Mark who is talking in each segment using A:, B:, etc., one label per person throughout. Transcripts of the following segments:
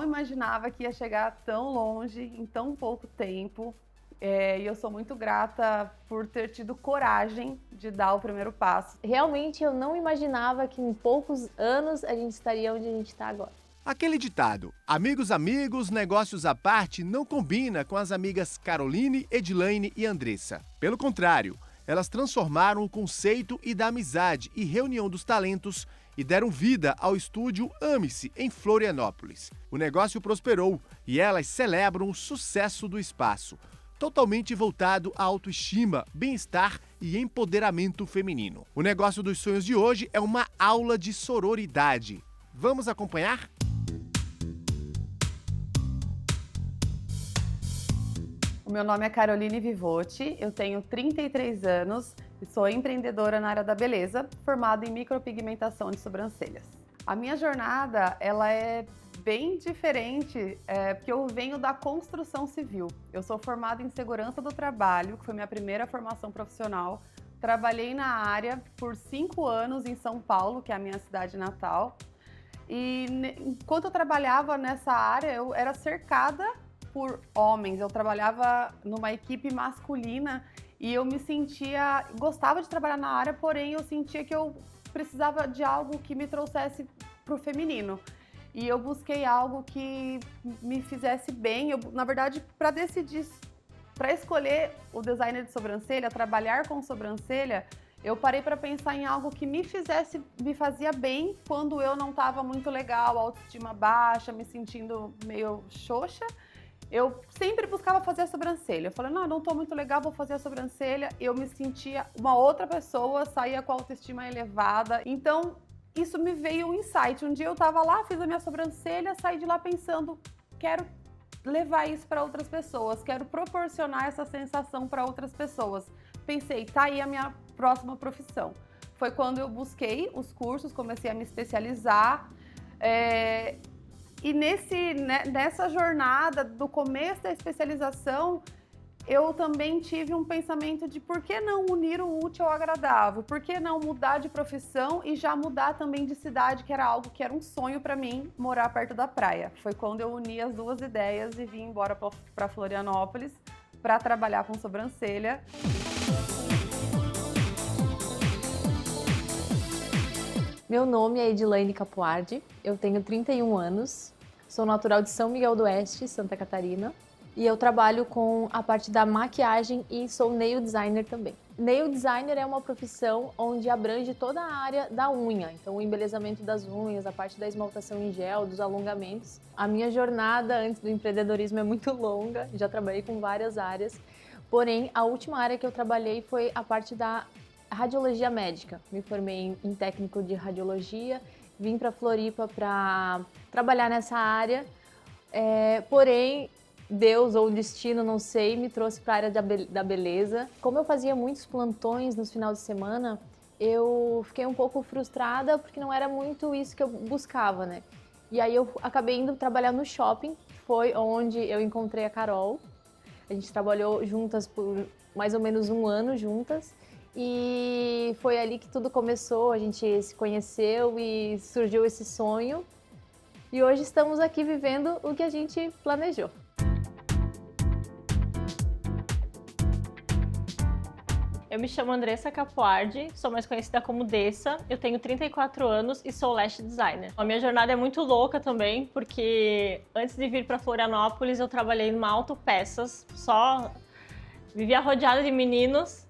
A: não imaginava que ia chegar tão longe em tão pouco tempo. E eu sou muito grata por ter tido coragem de dar o primeiro passo.
B: Realmente eu não imaginava que em poucos anos a gente estaria onde a gente está agora.
C: Aquele ditado, amigos, negócios à parte, não combina com as amigas Caroline, Edilaine e Andressa. Pelo contrário, elas transformaram o conceito e da amizade e reunião dos talentos e deram vida ao estúdio Ame-se, em Florianópolis. O negócio prosperou e elas celebram o sucesso do espaço, totalmente voltado à autoestima, bem-estar e empoderamento feminino. O negócio dos sonhos de hoje é uma aula de sororidade. Vamos acompanhar?
A: O meu nome é Caroline Vivotti, eu tenho 33 anos e sou empreendedora na área da beleza, formada em micropigmentação de sobrancelhas. A minha jornada, ela é bem diferente, porque eu venho da construção civil. Eu sou formada em segurança do trabalho, que foi minha primeira formação profissional. Trabalhei na área por 5 anos em São Paulo, que é a minha cidade natal. E enquanto eu trabalhava nessa área, eu era cercada por homens. Eu trabalhava numa equipe masculina e eu me sentia, gostava de trabalhar na área, porém eu sentia que eu precisava de algo que me trouxesse para o feminino. E eu busquei algo que me fizesse bem. Na verdade, para decidir, para escolher o designer de sobrancelha, trabalhar com sobrancelha, eu parei para pensar em algo que me fazia bem quando eu não estava muito legal, autoestima baixa, me sentindo meio xoxa. Eu sempre buscava fazer a sobrancelha. Eu falei, não estou muito legal, vou fazer a sobrancelha. Eu me sentia uma outra pessoa, saía com a autoestima elevada. Então, isso me veio um insight. Um dia eu estava lá, fiz a minha sobrancelha, saí de lá pensando, quero levar isso para outras pessoas, quero proporcionar essa sensação para outras pessoas. Pensei, tá aí a minha próxima profissão. Foi quando eu busquei os cursos, comecei a me especializar. E nessa jornada do começo da especialização, eu também tive um pensamento de por que não unir o útil ao agradável? Por que não mudar de profissão e já mudar também de cidade, que era algo que era um sonho para mim, morar perto da praia. Foi quando eu uni as duas ideias e vim embora para Florianópolis para trabalhar com sobrancelha.
B: Meu nome é Edilaine Capuardi, eu tenho 31 anos, sou natural de São Miguel do Oeste, Santa Catarina, e eu trabalho com a parte da maquiagem e sou nail designer também. Nail designer é uma profissão onde abrange toda a área da unha, então o embelezamento das unhas, a parte da esmaltação em gel, dos alongamentos. A minha jornada antes do empreendedorismo é muito longa, já trabalhei com várias áreas, porém a última área que eu trabalhei foi a parte da radiologia médica. Me formei em técnico de radiologia, vim para Floripa para trabalhar nessa área, porém Deus ou o destino, não sei, me trouxe para a área da beleza. Como eu fazia muitos plantões nos finais de semana, eu fiquei um pouco frustrada porque não era muito isso que eu buscava, né? E aí eu acabei indo trabalhar no shopping, foi onde eu encontrei a Carol. A gente trabalhou juntas por mais ou menos 1 ano juntas. E foi ali que tudo começou, a gente se conheceu e surgiu esse sonho. E hoje estamos aqui vivendo o que a gente planejou.
D: Eu me chamo Andressa Capuardi, sou mais conhecida como Dessa, eu tenho 34 anos e sou lash designer. A minha jornada é muito louca também, porque antes de vir para Florianópolis eu trabalhei numa autopeças, só vivia rodeada de meninos.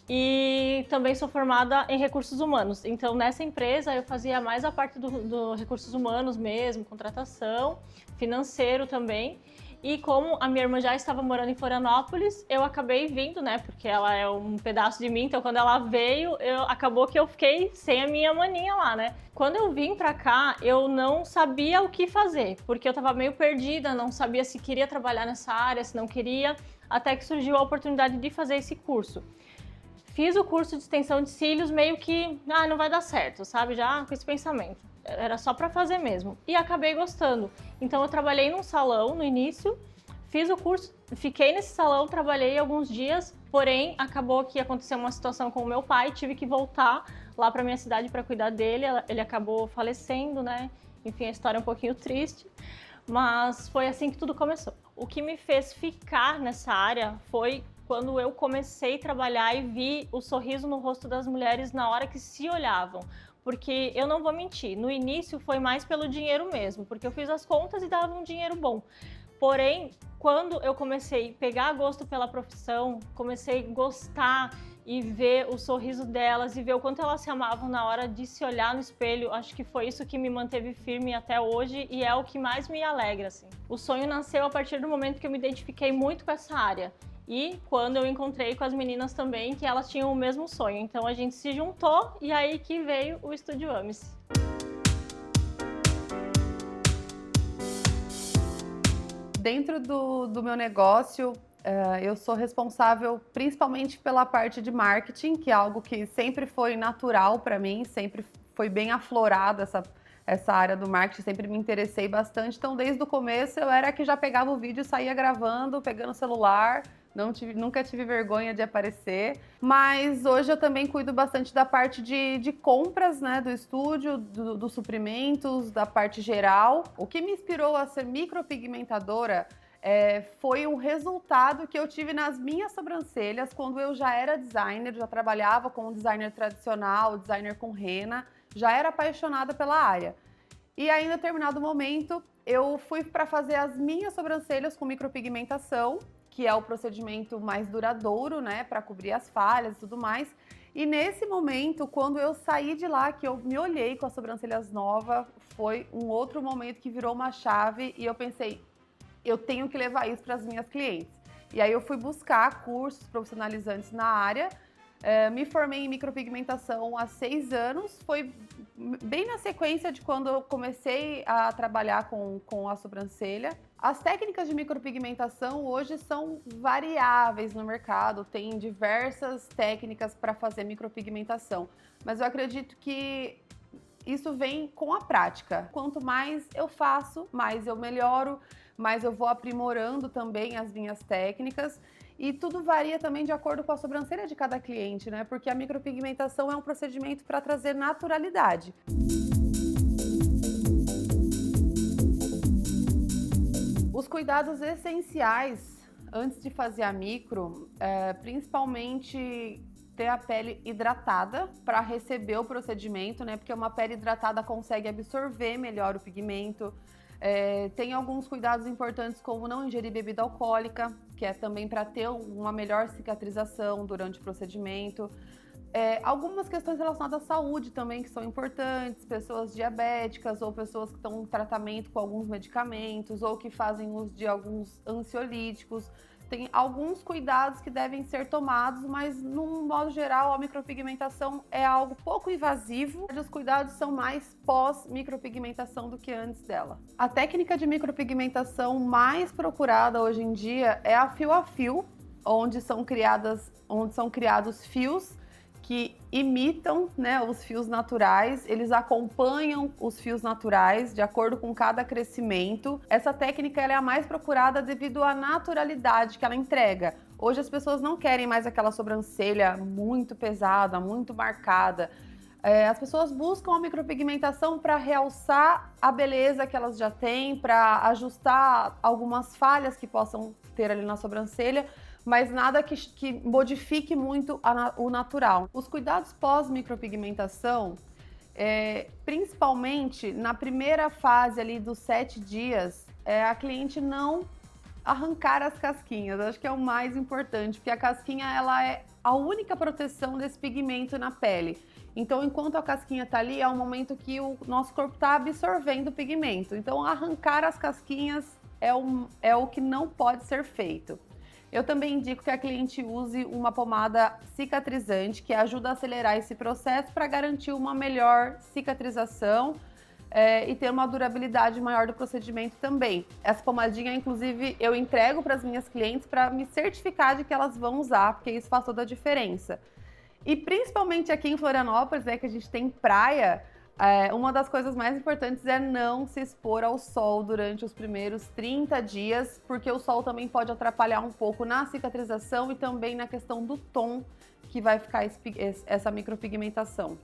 D: E também sou formada em recursos humanos, então nessa empresa eu fazia mais a parte do recursos humanos mesmo, contratação, financeiro também. E como a minha irmã já estava morando em Florianópolis, eu acabei vindo, né, porque ela é um pedaço de mim, então quando ela veio, acabou que eu fiquei sem a minha maninha lá, né. Quando eu vim pra cá, eu não sabia o que fazer, porque eu tava meio perdida, não sabia se queria trabalhar nessa área, se não queria, até que surgiu a oportunidade de fazer esse curso. Fiz o curso de extensão de cílios meio que, não vai dar certo, sabe? Já com esse pensamento. Era só pra fazer mesmo. E acabei gostando. Então eu trabalhei num salão no início, fiz o curso, fiquei nesse salão, trabalhei alguns dias, porém acabou que aconteceu uma situação com o meu pai, tive que voltar lá pra minha cidade pra cuidar dele, ele acabou falecendo, né? Enfim, a história é um pouquinho triste. mas foi assim que tudo começou. O que me fez ficar nessa área foi quando eu comecei a trabalhar e vi o sorriso no rosto das mulheres na hora que se olhavam. Porque eu não vou mentir, no início foi mais pelo dinheiro mesmo, porque eu fiz as contas e dava um dinheiro bom. Porém, quando eu comecei a pegar gosto pela profissão, comecei a gostar e ver o sorriso delas e ver o quanto elas se amavam na hora de se olhar no espelho, acho que foi isso que me manteve firme até hoje e é o que mais me alegra, assim. O sonho nasceu a partir do momento que eu me identifiquei muito com essa área. E quando eu encontrei com as meninas também, que elas tinham o mesmo sonho. Então a gente se juntou e aí que veio o Estúdio Ame-se.
A: Dentro do meu negócio, eu sou responsável principalmente pela parte de marketing, que é algo que sempre foi natural para mim, sempre foi bem aflorado essa área do marketing, sempre me interessei bastante. Então, desde o começo, eu era a que já pegava o vídeo, saía gravando, pegando o celular. Nunca tive vergonha de aparecer, mas hoje eu também cuido bastante da parte de compras, né, do estúdio, dos suprimentos, da parte geral. O que me inspirou a ser micropigmentadora foi o resultado que eu tive nas minhas sobrancelhas quando eu já era designer, já trabalhava como designer tradicional, designer com rena, já era apaixonada pela área. E aí, em determinado momento, eu fui para fazer as minhas sobrancelhas com micropigmentação, que é o procedimento mais duradouro, né, para cobrir as falhas e tudo mais. E nesse momento, quando eu saí de lá, que eu me olhei com as sobrancelhas novas, foi um outro momento que virou uma chave e eu pensei, eu tenho que levar isso para as minhas clientes. E aí eu fui buscar cursos profissionalizantes na área, me formei em micropigmentação há 6 anos, foi bem na sequência de quando eu comecei a trabalhar com a sobrancelha. As técnicas de micropigmentação hoje são variáveis no mercado, tem diversas técnicas para fazer micropigmentação, mas eu acredito que isso vem com a prática. Quanto mais eu faço, mais eu melhoro, mais eu vou aprimorando também as minhas técnicas. E tudo varia também de acordo com a sobrancelha de cada cliente, né? Porque a micropigmentação é um procedimento para trazer naturalidade. Os cuidados essenciais antes de fazer a micro, principalmente ter a pele hidratada para receber o procedimento, né? Porque uma pele hidratada consegue absorver melhor o pigmento. Tem alguns cuidados importantes, como não ingerir bebida alcoólica, que é também para ter uma melhor cicatrização durante o procedimento. Algumas questões relacionadas à saúde também que são importantes, pessoas diabéticas ou pessoas que estão em tratamento com alguns medicamentos ou que fazem uso de alguns ansiolíticos. Tem alguns cuidados que devem ser tomados, mas, num modo geral, a micropigmentação é algo pouco invasivo. Os cuidados são mais pós-micropigmentação do que antes dela. A técnica de micropigmentação mais procurada hoje em dia é a fio a fio, onde são criados fios que imitam, né, os fios naturais, eles acompanham os fios naturais de acordo com cada crescimento. Essa técnica ela é a mais procurada devido à naturalidade que ela entrega. Hoje as pessoas não querem mais aquela sobrancelha muito pesada, muito marcada. As pessoas buscam a micropigmentação para realçar a beleza que elas já têm, para ajustar algumas falhas que possam ter ali na sobrancelha, mas nada que modifique muito o natural. Os cuidados pós-micropigmentação, principalmente na primeira fase ali dos 7 dias, a cliente não arrancar as casquinhas. Acho que é o mais importante, porque a casquinha ela é a única proteção desse pigmento na pele. Então, enquanto a casquinha tá ali, é o momento que o nosso corpo está absorvendo o pigmento. Então, arrancar as casquinhas é o que não pode ser feito. Eu também indico que a cliente use uma pomada cicatrizante, que ajuda a acelerar esse processo para garantir uma melhor cicatrização e ter uma durabilidade maior do procedimento também. Essa pomadinha, inclusive, eu entrego para as minhas clientes para me certificar de que elas vão usar, porque isso faz toda a diferença. E principalmente aqui em Florianópolis, que a gente tem praia, uma das coisas mais importantes é não se expor ao sol durante os primeiros 30 dias, porque o sol também pode atrapalhar um pouco na cicatrização e também na questão do tom que vai ficar essa micropigmentação.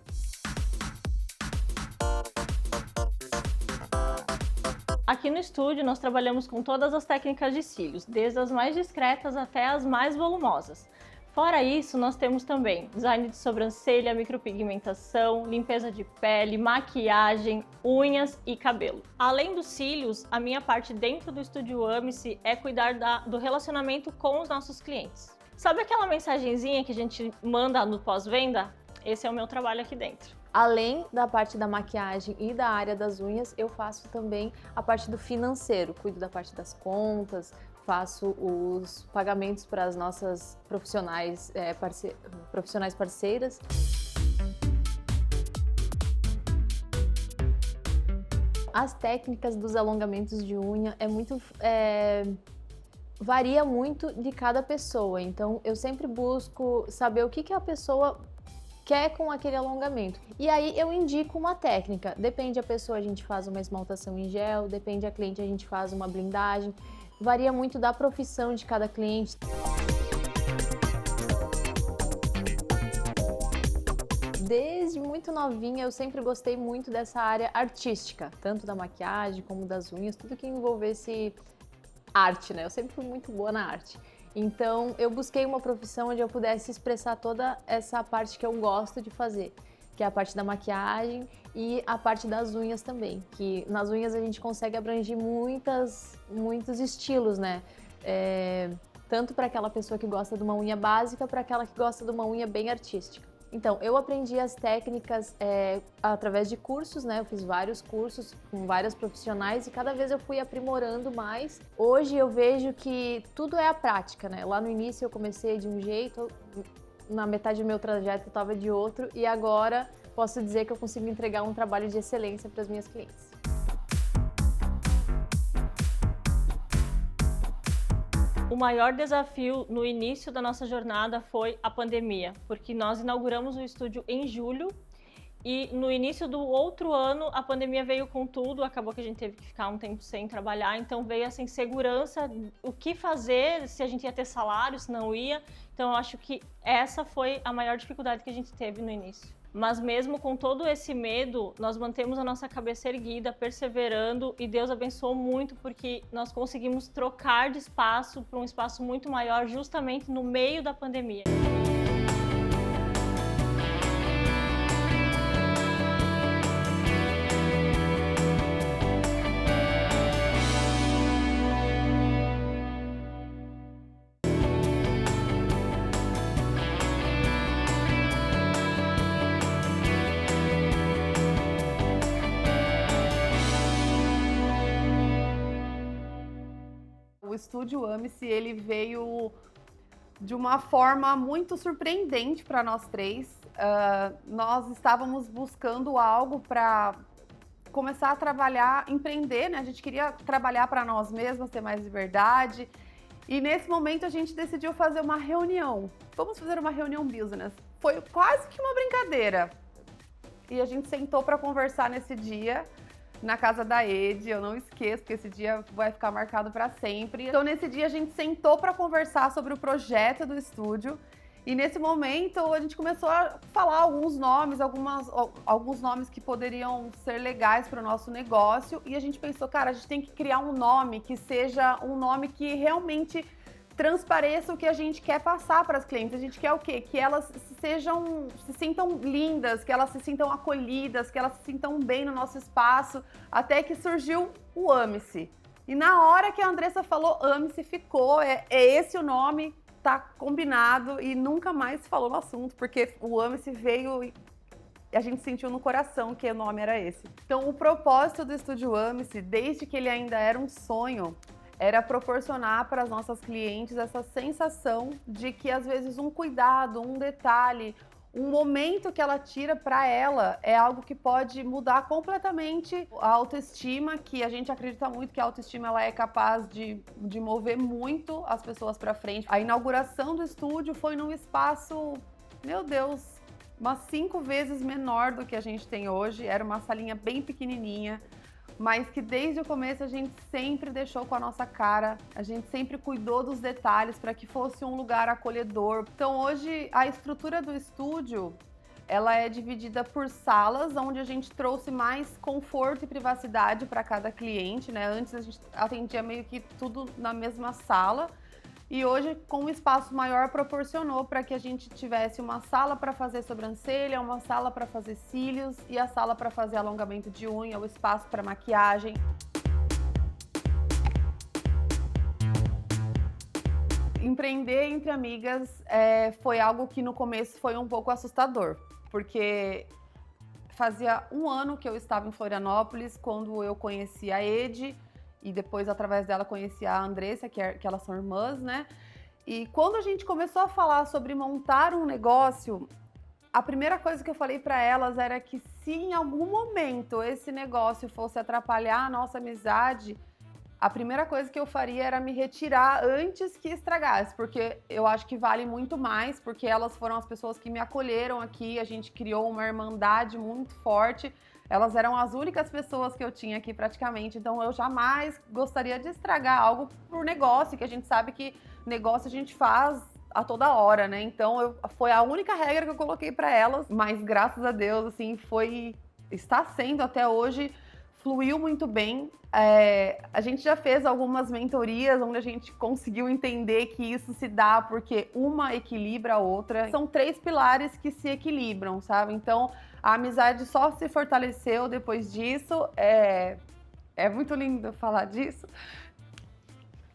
D: Aqui Aqui no estúdio nós trabalhamos com todas as técnicas de cílios, desde as mais discretas até as mais volumosas. Fora isso, nós temos também design de sobrancelha, micropigmentação, limpeza de pele, maquiagem, unhas e cabelo. Além dos cílios, a minha parte dentro do Estúdio Amice é cuidar do relacionamento com os nossos clientes. Sabe aquela mensagenzinha que a gente manda no pós-venda? Esse é o meu trabalho aqui dentro.
B: Além da parte da maquiagem e da área das unhas, eu faço também a parte do financeiro, cuido da parte das contas, faço os pagamentos para as nossas profissionais parceiras. As técnicas dos alongamentos de unha varia muito de cada pessoa, então eu sempre busco saber o que a pessoa quer com aquele alongamento. E aí eu indico uma técnica, depende da pessoa, a gente faz uma esmaltação em gel, depende da cliente, a gente faz uma blindagem, varia muito da profissão de cada cliente. Desde muito novinha eu sempre gostei muito dessa área artística, tanto da maquiagem como das unhas, tudo que envolvesse arte, né? Eu sempre fui muito boa na arte. Então eu busquei uma profissão onde eu pudesse expressar toda essa parte que eu gosto de fazer, que é a parte da maquiagem e a parte das unhas também, que nas unhas a gente consegue abranger muitos estilos, né? Tanto para aquela pessoa que gosta de uma unha básica, para aquela que gosta de uma unha bem artística. Então, eu aprendi as técnicas através de cursos, né? Eu fiz vários cursos com vários profissionais e cada vez eu fui aprimorando mais. Hoje eu vejo que tudo é a prática, né? Lá no início eu comecei de um jeito, na metade do meu trajeto eu estava de outro e agora posso dizer que eu consigo entregar um trabalho de excelência para as minhas clientes.
D: O maior desafio no início da nossa jornada foi a pandemia, porque nós inauguramos o estúdio em julho e no início do outro ano a pandemia veio com tudo, acabou que a gente teve que ficar um tempo sem trabalhar, então veio essa insegurança, o que fazer, se a gente ia ter salário, se não ia. Então eu acho que essa foi a maior dificuldade que a gente teve no início. Mas mesmo com todo esse medo, nós mantemos a nossa cabeça erguida, perseverando, e Deus abençoou muito porque nós conseguimos trocar de espaço para um espaço muito maior justamente no meio da pandemia.
A: O Estúdio Amice, ele veio de uma forma muito surpreendente para nós três. Nós estávamos buscando algo para começar a trabalhar, empreender, né? A gente queria trabalhar para nós mesmas, ter mais liberdade. E nesse momento a gente decidiu fazer uma reunião. Vamos fazer uma reunião business. Foi quase que uma brincadeira. E a gente sentou para conversar nesse dia na casa da Ed, eu não esqueço, porque esse dia vai ficar marcado para sempre. Então, nesse dia, a gente sentou para conversar sobre o projeto do estúdio. E nesse momento, a gente começou a falar alguns nomes, alguns nomes que poderiam ser legais para o nosso negócio. E a gente pensou, cara, a gente tem que criar um nome que seja um nome que realmente transpareça o que a gente quer passar para as clientes. A gente quer o quê? Que elas se sintam lindas, que elas se sintam acolhidas, que elas se sintam bem no nosso espaço, até que surgiu o Amice. E na hora que a Andressa falou Amice, ficou, é esse o nome, tá combinado e nunca mais se falou no assunto, porque o Amice veio e a gente sentiu no coração que o nome era esse. Então, o propósito do Estúdio Amice, desde que ele ainda era um sonho, era proporcionar para as nossas clientes essa sensação de que, às vezes, um cuidado, um detalhe, um momento que ela tira para ela é algo que pode mudar completamente a autoestima, que a gente acredita muito que a autoestima ela é capaz de mover muito as pessoas para frente. A inauguração do estúdio foi num espaço, meu Deus, umas 5 vezes menor do que a gente tem hoje. Era uma salinha bem pequenininha, mas que desde o começo a gente sempre deixou com a nossa cara, a gente sempre cuidou dos detalhes para que fosse um lugar acolhedor. Então hoje a estrutura do estúdio ela é dividida por salas, onde a gente trouxe mais conforto e privacidade para cada cliente, né? Antes a gente atendia meio que tudo na mesma sala. E hoje, com um espaço maior, proporcionou para que a gente tivesse uma sala para fazer sobrancelha, uma sala para fazer cílios e a sala para fazer alongamento de unha, o espaço para maquiagem. Empreender entre amigas foi algo que no começo foi um pouco assustador, porque fazia um ano que eu estava em Florianópolis quando eu conheci a Ed, e depois, através dela, conheci a Andressa, que elas são irmãs, né? E quando a gente começou a falar sobre montar um negócio, a primeira coisa que eu falei para elas era que se em algum momento esse negócio fosse atrapalhar a nossa amizade, a primeira coisa que eu faria era me retirar antes que estragasse, porque eu acho que vale muito mais, porque elas foram as pessoas que me acolheram aqui, a gente criou uma irmandade muito forte. Elas eram as únicas pessoas que eu tinha aqui praticamente, então eu jamais gostaria de estragar algo por negócio, que a gente sabe que negócio a gente faz a toda hora, né? Então foi a única regra que eu coloquei para elas, mas graças a Deus, assim, está sendo até hoje, fluiu muito bem. A gente já fez algumas mentorias onde a gente conseguiu entender que isso se dá porque uma equilibra a outra. São 3 pilares que se equilibram, sabe? Então, a amizade só se fortaleceu depois disso. É muito lindo falar disso.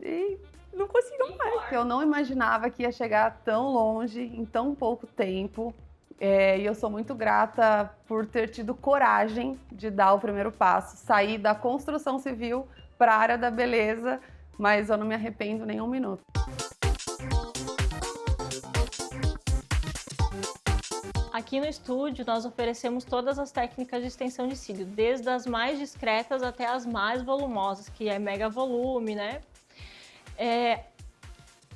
A: E não consigo mais. Eu não imaginava que ia chegar tão longe em tão pouco tempo. E eu sou muito grata por ter tido coragem de dar o primeiro passo, sair da construção civil para a área da beleza, mas eu não me arrependo nem um minuto.
D: Aqui no estúdio, nós oferecemos todas as técnicas de extensão de cílio, desde as mais discretas até as mais volumosas, que é mega volume, né?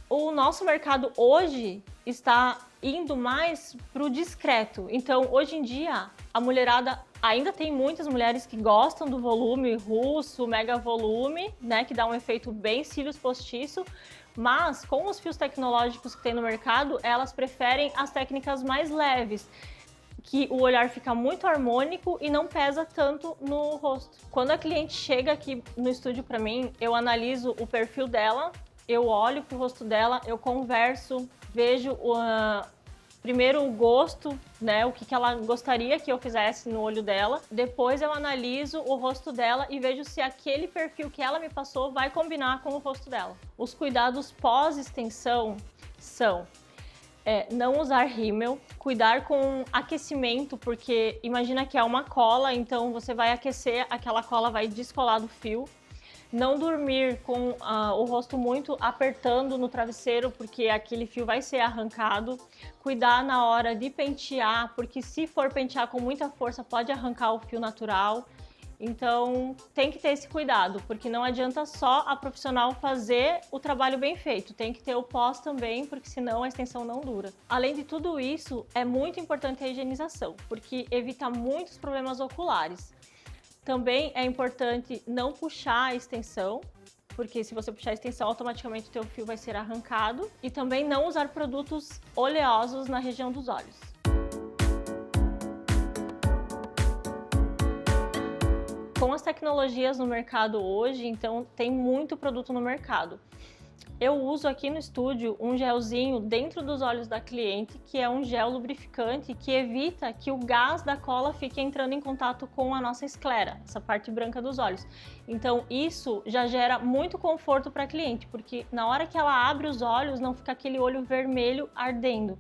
D: O nosso mercado hoje está indo mais para o discreto. Então, hoje em dia, a mulherada ainda tem muitas mulheres que gostam do volume russo, mega volume, né, que dá um efeito bem cílios postiço, mas com os fios tecnológicos que tem no mercado, elas preferem as técnicas mais leves, que o olhar fica muito harmônico e não pesa tanto no rosto. Quando a cliente chega aqui no estúdio para mim, eu analiso o perfil dela, eu olho pro rosto dela, eu converso, vejo primeiro o gosto, né, o que ela gostaria que eu fizesse no olho dela. Depois eu analiso o rosto dela e vejo se aquele perfil que ela me passou vai combinar com o rosto dela. Os cuidados pós-extensão são não usar rímel, cuidar com aquecimento, porque imagina que é uma cola, então você vai aquecer, aquela cola vai descolar do fio. Não dormir com o rosto muito apertando no travesseiro, porque aquele fio vai ser arrancado. Cuidar na hora de pentear, porque se for pentear com muita força pode arrancar o fio natural. Então tem que ter esse cuidado, porque não adianta só a profissional fazer o trabalho bem feito, tem que ter o pós também, porque senão a extensão não dura. Além de tudo isso, é muito importante a higienização, porque evita muitos problemas oculares. Também é importante não puxar a extensão, porque se você puxar a extensão, automaticamente o teu fio vai ser arrancado. E também não usar produtos oleosos na região dos olhos. Com as tecnologias no mercado hoje, então tem muito produto no mercado. Eu uso aqui no estúdio um gelzinho dentro dos olhos da cliente, que é um gel lubrificante que evita que o gás da cola fique entrando em contato com a nossa esclera, essa parte branca dos olhos. Então isso já gera muito conforto para a cliente, porque na hora que ela abre os olhos não fica aquele olho vermelho ardendo.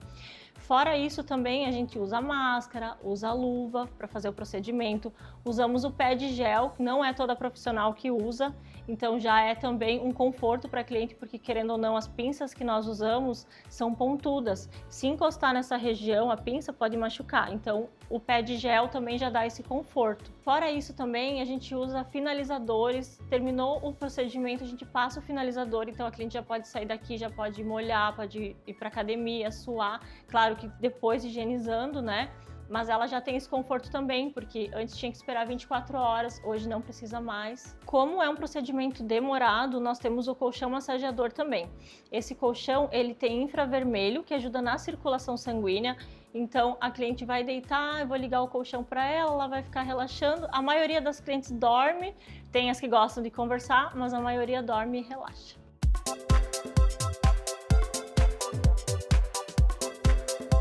D: Fora isso, também a gente usa máscara, usa luva para fazer o procedimento, usamos o pé de gel, não é toda profissional que usa, então já é também um conforto para a cliente, porque querendo ou não, as pinças que nós usamos são pontudas. Se encostar nessa região, a pinça pode machucar, então o pé de gel também já dá esse conforto. Fora isso também, a gente usa finalizadores, terminou o procedimento, a gente passa o finalizador, então a cliente já pode sair daqui, já pode molhar, pode ir para academia, suar, claro que depois higienizando, né? mas ela já tem esse conforto também, porque antes tinha que esperar 24 horas, hoje não precisa mais. Como é um procedimento demorado, nós temos o colchão massageador também. Esse colchão, ele tem infravermelho, que ajuda na circulação sanguínea. Então, a cliente vai deitar, eu vou ligar o colchão para ela, ela vai ficar relaxando. A maioria das clientes dorme, tem as que gostam de conversar, mas a maioria dorme e relaxa.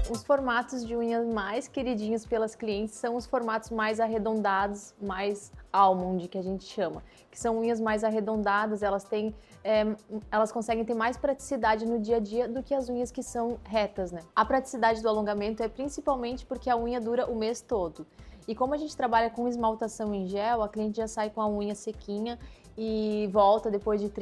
B: Os formatos de unhas mais queridinhos pelas clientes são os formatos mais arredondados, mais almond, que a gente chama. Que são unhas mais arredondadas, elas conseguem ter mais praticidade no dia a dia do que as unhas que são retas, né? A praticidade do alongamento é principalmente porque a unha dura o mês todo. E como a gente trabalha com esmaltação em gel, a cliente já sai com a unha sequinha e volta depois de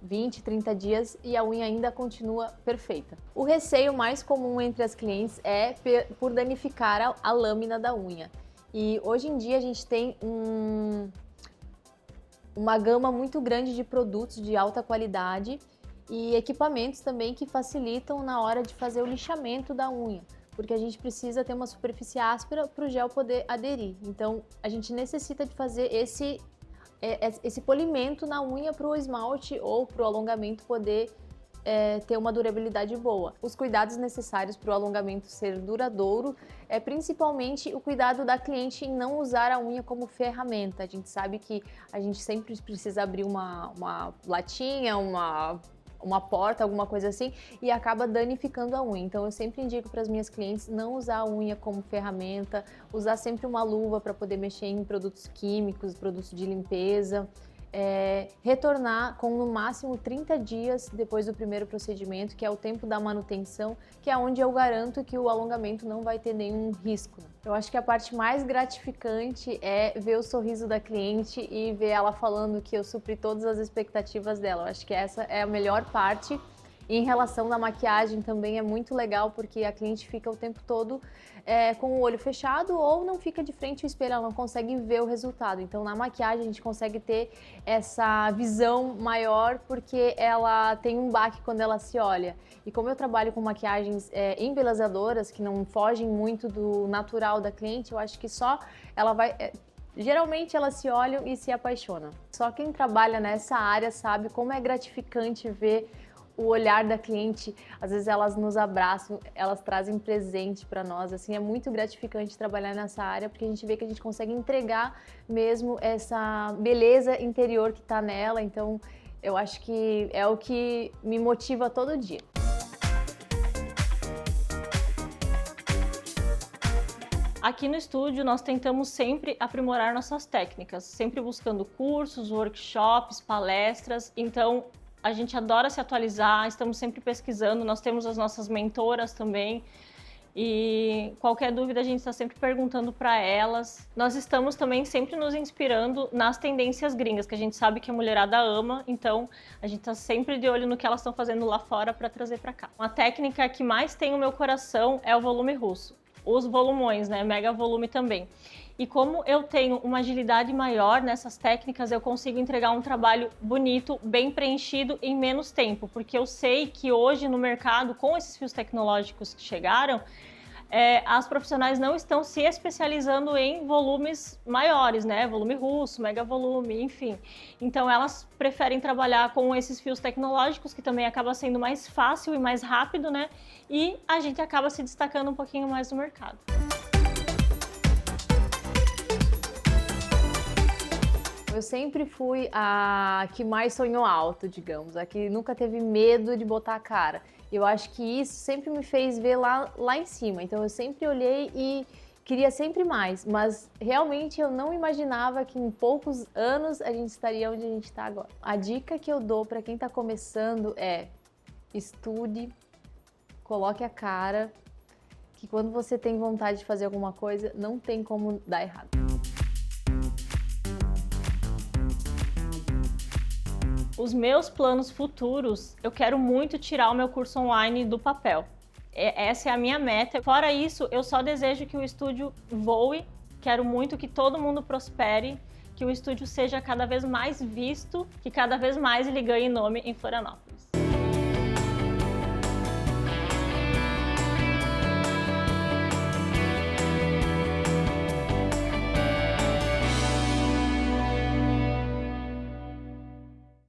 B: 20, 30 dias e a unha ainda continua perfeita. O receio mais comum entre as clientes é por danificar a lâmina da unha. E hoje em dia a gente tem uma gama muito grande de produtos de alta qualidade e equipamentos também que facilitam na hora de fazer o lixamento da unha, porque a gente precisa ter uma superfície áspera para o gel poder aderir. Então a gente necessita de fazer esse polimento na unha para o esmalte ou para o alongamento poder ter uma durabilidade boa. Os cuidados necessários para o alongamento ser duradouro é principalmente o cuidado da cliente em não usar a unha como ferramenta. A gente sabe que a gente sempre precisa abrir uma latinha, uma porta, alguma coisa assim, e acaba danificando a unha. Então eu sempre indico para as minhas clientes não usar a unha como ferramenta, usar sempre uma luva para poder mexer em produtos químicos, produtos de limpeza. Retornar com no máximo 30 dias depois do primeiro procedimento, que é o tempo da manutenção, que é onde eu garanto que o alongamento não vai ter nenhum risco. Eu acho que a parte mais gratificante é ver o sorriso da cliente e ver ela falando que eu supri todas as expectativas dela. Eu acho que essa é a melhor parte. E em relação à maquiagem também é muito legal, porque a cliente fica o tempo todo com o olho fechado ou não fica de frente ao espelho, ela não consegue ver o resultado. Então na maquiagem a gente consegue ter essa visão maior porque ela tem um baque quando ela se olha. E como eu trabalho com maquiagens embelezadores que não fogem muito do natural da cliente, eu acho que só ela vai... Geralmente elas se olham e se apaixonam. Só quem trabalha nessa área sabe como é gratificante ver o olhar da cliente. Às vezes elas nos abraçam, elas trazem presente para nós, assim, é muito gratificante trabalhar nessa área, porque a gente vê que a gente consegue entregar mesmo essa beleza interior que está nela. Então eu acho que é o que me motiva todo dia.
D: Aqui no estúdio nós tentamos sempre aprimorar nossas técnicas, sempre buscando cursos, workshops, palestras. Então a gente adora se atualizar, estamos sempre pesquisando, nós temos as nossas mentoras também e qualquer dúvida a gente está sempre perguntando para elas. Nós estamos também sempre nos inspirando nas tendências gringas, que a gente sabe que a mulherada ama, então a gente está sempre de olho no que elas estão fazendo lá fora para trazer para cá. Uma técnica que mais tem o meu coração é o volume russo. Os volumões, né? Mega volume também. E como eu tenho uma agilidade maior nessas técnicas, eu consigo entregar um trabalho bonito, bem preenchido em menos tempo, porque eu sei que hoje no mercado, com esses fios tecnológicos que chegaram, as profissionais não estão se especializando em volumes maiores, né? Volume russo, mega volume, enfim. Então elas preferem trabalhar com esses fios tecnológicos, que também acaba sendo mais fácil e mais rápido, né? E a gente acaba se destacando um pouquinho mais no mercado.
B: Eu sempre fui a que mais sonhou alto, digamos, a que nunca teve medo de botar a cara. Eu acho que isso sempre me fez ver lá em cima, então eu sempre olhei e queria sempre mais, mas realmente eu não imaginava que em poucos anos a gente estaria onde a gente está agora. A dica que eu dou para quem está começando é: estude, coloque a cara, que quando você tem vontade de fazer alguma coisa, não tem como dar errado.
D: Os meus planos futuros, eu quero muito tirar o meu curso online do papel. Essa é a minha meta. Fora isso, eu só desejo que o estúdio voe, quero muito que todo mundo prospere, que o estúdio seja cada vez mais visto, que cada vez mais ele ganhe nome em Florianópolis.